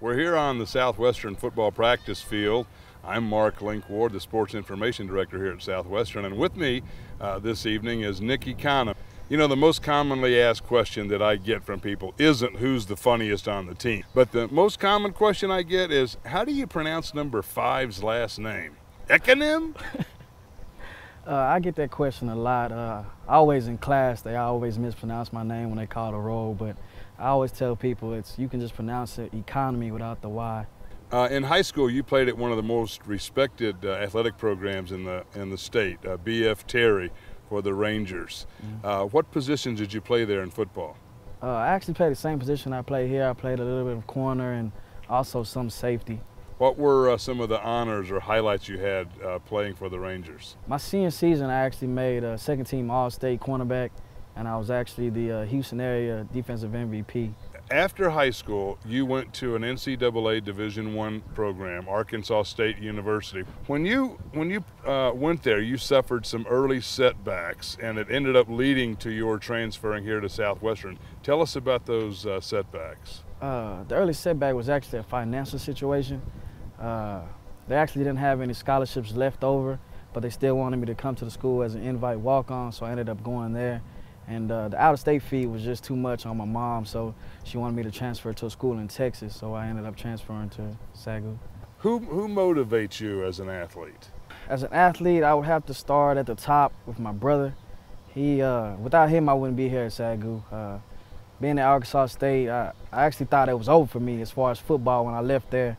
We're here on the Southwestern football practice field. I'm Mark Link Ward, the Sports Information Director here at Southwestern, and with me this evening is Nick Ekanem. You know, the most commonly asked question that I get from people isn't who's the funniest on the team, but the most common question I get is, how do you pronounce number 5's last name? Ekanem? I get that question a lot. Always in class, they always mispronounce my name when they call the roll, but I always tell people you can just pronounce it economy without the Y. In high school, you played at one of the most respected athletic programs in the state, B.F. Terry for the Rangers. What positions did you play there in football? I actually played the same position I play here. I played a little bit of corner and also some safety. What were some of the honors or highlights you had playing for the Rangers? My senior season, I actually made a second-team All-State cornerback, and I was actually the Houston area defensive MVP. After high school, you went to an NCAA Division I program, Arkansas State University. When you went there, you suffered some early setbacks, and it ended up leading to your transferring here to Southwestern. Tell us about those setbacks. The early setback was actually a financial situation. They actually didn't have any scholarships left over, but they still wanted me to come to the school as an invite walk-on, so I ended up going there. And the out-of-state fee was just too much on my mom, so she wanted me to transfer to a school in Texas, so I ended up transferring to SAGU. Who motivates you as an athlete? As an athlete, I would have to start at the top with my brother. Without him, I wouldn't be here at SAGU. Being at Arkansas State, I actually thought it was over for me as far as football when I left there.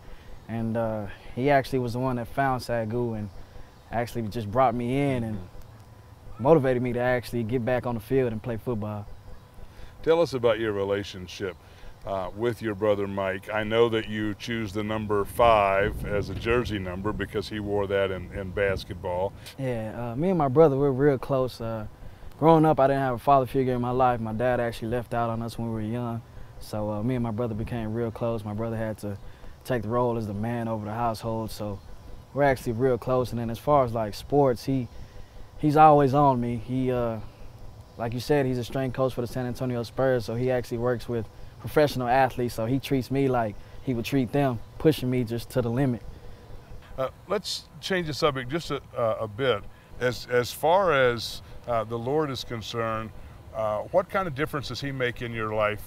And he actually was the one that found SAGU and actually just brought me in and motivated me to actually get back on the field and play football. Tell us about your relationship with your brother Mike. I know that you choose the number 5 as a jersey number because he wore that in basketball. Yeah, me and my brother, we're real close. Growing up, I didn't have a father figure in my life. My dad actually left out on us when we were young. So me and my brother became real close. My brother had to take the role as the man over the household. So we're actually real close. And then as far as like sports, he's always on me. He, like you said, he's a strength coach for the San Antonio Spurs. So he actually works with professional athletes. So he treats me like he would treat them, pushing me just to the limit. Let's change the subject just a bit. As far as the Lord is concerned, what kind of difference does he make in your life?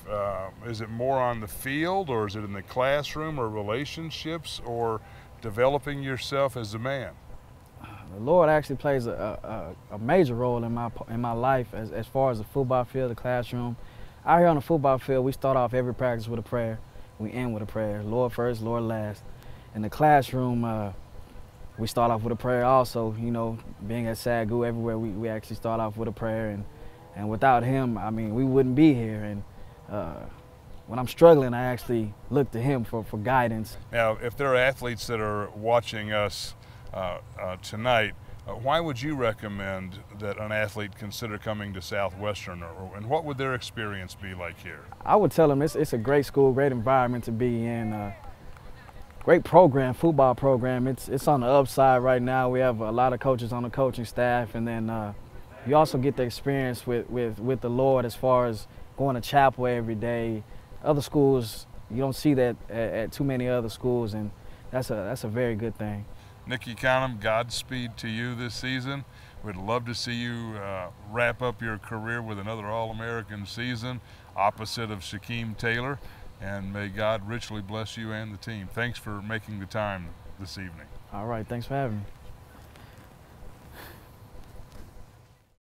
Is it more on the field, or is it in the classroom, or relationships, or developing yourself as a man? The Lord actually plays a major role in my life as far as the football field, the classroom. Out here on the football field, we start off every practice with a prayer. We end with a prayer. Lord first, Lord last. In the classroom, we start off with a prayer also. You know, being at SAGU, everywhere we actually start off with a prayer. And without him, I mean, we wouldn't be here. And when I'm struggling, I actually look to him for guidance. Now, if there are athletes that are watching us tonight, why would you recommend that an athlete consider coming to Southwestern, and what would their experience be like here? I would tell them it's a great school, great environment to be in. Great program, football program. It's on the upside right now. We have a lot of coaches on the coaching staff, and then you also get the experience with the Lord as far as going to chapel every day. Other schools, you don't see that at too many other schools, and that's a very good thing. Nick Ekanem, Godspeed to you this season. We'd love to see you wrap up your career with another All-American season opposite of Shaquem Taylor. And may God richly bless you and the team. Thanks for making the time this evening. All right, thanks for having me.